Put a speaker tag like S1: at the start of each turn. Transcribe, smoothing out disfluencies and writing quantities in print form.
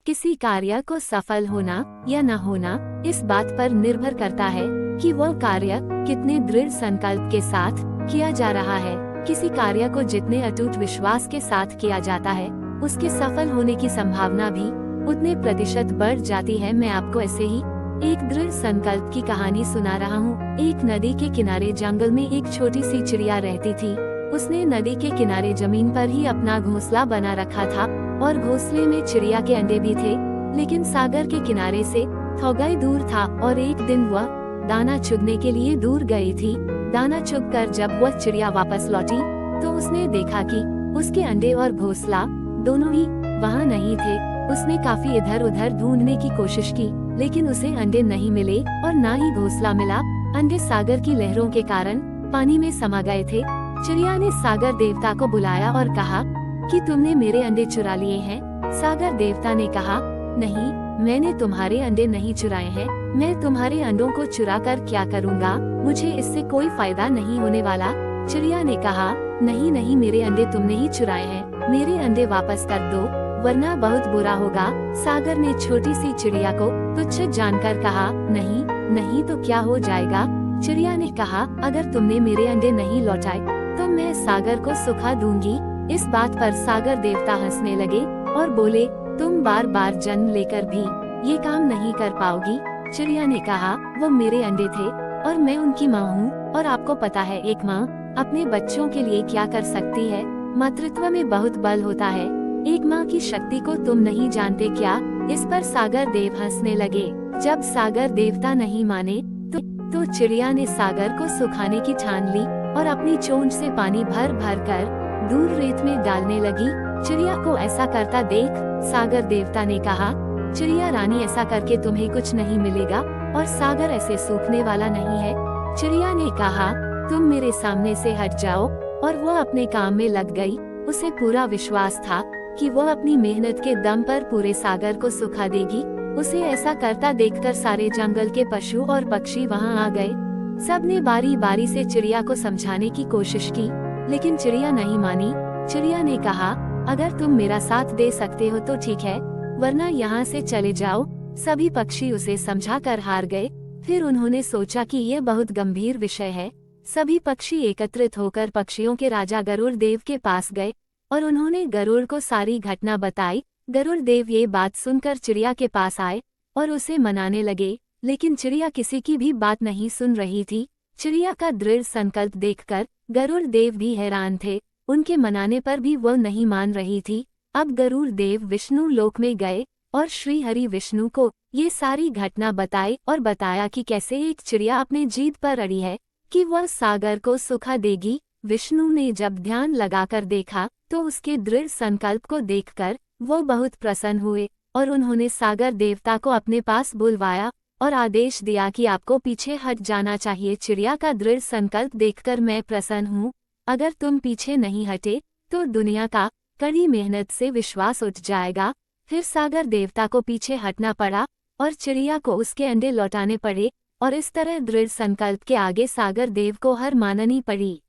S1: किसी कार्य को सफल होना या न होना इस बात पर निर्भर करता है कि वह कार्य कितने दृढ़ संकल्प के साथ किया जा रहा है। किसी कार्य को जितने अटूट विश्वास के साथ किया जाता है, उसके सफल होने की संभावना भी उतने प्रतिशत बढ़ जाती है। मैं आपको ऐसे ही एक दृढ़ संकल्प की कहानी सुना रहा हूँ। एक नदी के किनारे जंगल में एक छोटी सी चिड़िया रहती थी। उसने नदी के किनारे जमीन पर ही अपना घोंसला बना रखा था और घोंसले में चिड़िया के अंडे भी थे, लेकिन सागर के किनारे से थोड़ा दूर था। और एक दिन वह दाना चुगने के लिए दूर गई थी। दाना चुगकर जब वह चिड़िया वापस लौटी तो उसने देखा कि उसके अंडे और घोंसला दोनों ही वहाँ नहीं थे। उसने काफी इधर उधर ढूंढने की कोशिश की, लेकिन उसे अंडे नहीं मिले और न ही घोंसला मिला। अंडे सागर की लहरों के कारण पानी में समा गए थे। चिड़िया ने सागर देवता को बुलाया और कहा कि तुमने मेरे अंडे चुरा लिए हैं। सागर देवता ने कहा, नहीं, मैंने तुम्हारे अंडे नहीं चुराए हैं। मैं तुम्हारे अंडों को चुरा कर क्या करूँगा? मुझे इससे कोई फायदा नहीं होने वाला। चिड़िया ने कहा, नहीं नहीं, मेरे अंडे तुमने ही चुराए हैं। मेरे अंडे वापस कर दो, वरना बहुत बुरा होगा। सागर ने छोटी सी चिड़िया को तुच्छ जानकर कहा, नहीं नहीं तो क्या हो जाएगा? चिड़िया ने कहा, अगर तुमने मेरे अंडे नहीं लौटाए तो मैं सागर को सुखा दूंगी। इस बात पर सागर देवता हंसने लगे और बोले, तुम बार बार जन्म लेकर भी ये काम नहीं कर पाओगी। चिड़िया ने कहा, वो मेरे अंडे थे और मैं उनकी माँ हूँ, और आपको पता है एक माँ अपने बच्चों के लिए क्या कर सकती है। मातृत्व में बहुत बल होता है। एक माँ की शक्ति को तुम नहीं जानते क्या? इस पर सागर देव हंसने लगे। जब सागर देवता नहीं माने तो चिड़िया ने सागर को सुखाने की ठान ली और अपनी चोंच से पानी भर भर कर दूर रेत में डालने लगी। चिड़िया को ऐसा करता देख सागर देवता ने कहा, चिड़िया रानी, ऐसा करके तुम्हें कुछ नहीं मिलेगा और सागर ऐसे सूखने वाला नहीं है। चिड़िया ने कहा, तुम मेरे सामने से हट जाओ। और वह अपने काम में लग गई। उसे पूरा विश्वास था कि वह अपनी मेहनत के दम पर पूरे सागर को सुखा देगी। उसे ऐसा करता देखकर सारे जंगल के पशु और पक्षी वहां आ गए। सबने बारी बारी से चिड़िया को समझाने की कोशिश की, लेकिन चिड़िया नहीं मानी। चिड़िया ने कहा, अगर तुम मेरा साथ दे सकते हो तो ठीक है, वरना यहाँ से चले जाओ। सभी पक्षी उसे समझाकर हार गए। फिर उन्होंने सोचा कि यह बहुत गंभीर विषय है। सभी पक्षी एकत्रित होकर पक्षियों के राजा गरुड़ देव के पास गए और उन्होंने गरुड़ को सारी घटना बताई। गरुड़ देव ये बात सुनकर चिड़िया के पास आए और उसे मनाने लगे, लेकिन चिड़िया किसी की भी बात नहीं सुन रही थी। चिड़िया का दृढ़ संकल्प देखकर गरुड़ देव भी हैरान थे। उनके मनाने पर भी वह नहीं मान रही थी। अब गरुड़ देव विष्णु लोक में गए और श्री हरि विष्णु को ये सारी घटना बताई और बताया कि कैसे एक चिड़िया अपने जीत पर अड़ी है कि वह सागर को सुखा देगी। विष्णु ने जब ध्यान लगाकर देखा तो उसके दृढ़ संकल्प को देखकर वो बहुत प्रसन्न हुए और उन्होंने सागर देवता को अपने पास बुलवाया और आदेश दिया कि आपको पीछे हट जाना चाहिए। चिड़िया का दृढ़ संकल्प देखकर मैं प्रसन्न हूँ। अगर तुम पीछे नहीं हटे तो दुनिया का कड़ी मेहनत से विश्वास उठ जाएगा। फिर सागर देवता को पीछे हटना पड़ा और चिड़िया को उसके अंडे लौटाने पड़े और इस तरह दृढ़ संकल्प के आगे सागर देव को हार माननी पड़ी।